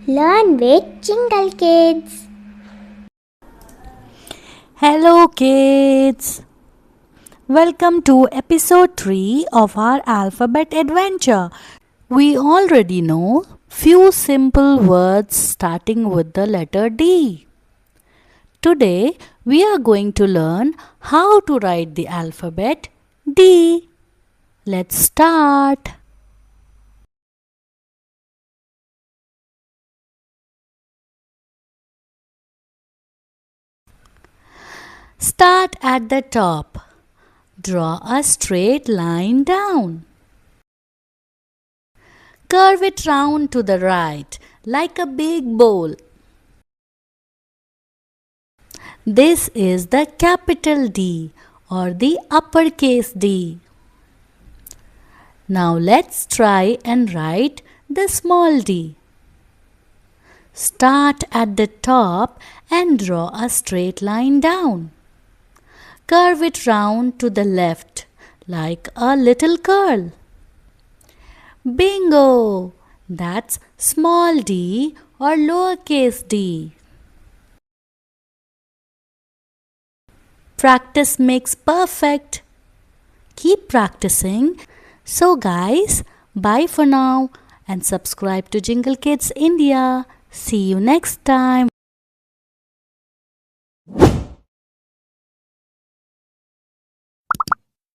Learn with Jingle Kids. Hello kids! Welcome to episode 3 of our alphabet adventure. We already know few simple words starting with the letter D. Today we are going to learn how to write the alphabet D. Let's start. Start at the top. Draw a straight line down. Curve it round to the right like a big bowl. This is the capital D or the uppercase D. Now let's try and write the small d. Start at the top and draw a straight line down. Curve it round to the left like a little curl. Bingo! That's small d or lowercase d. Practice makes perfect. Keep practicing. So guys, bye for now and subscribe to Jingle Kids India. See you next time.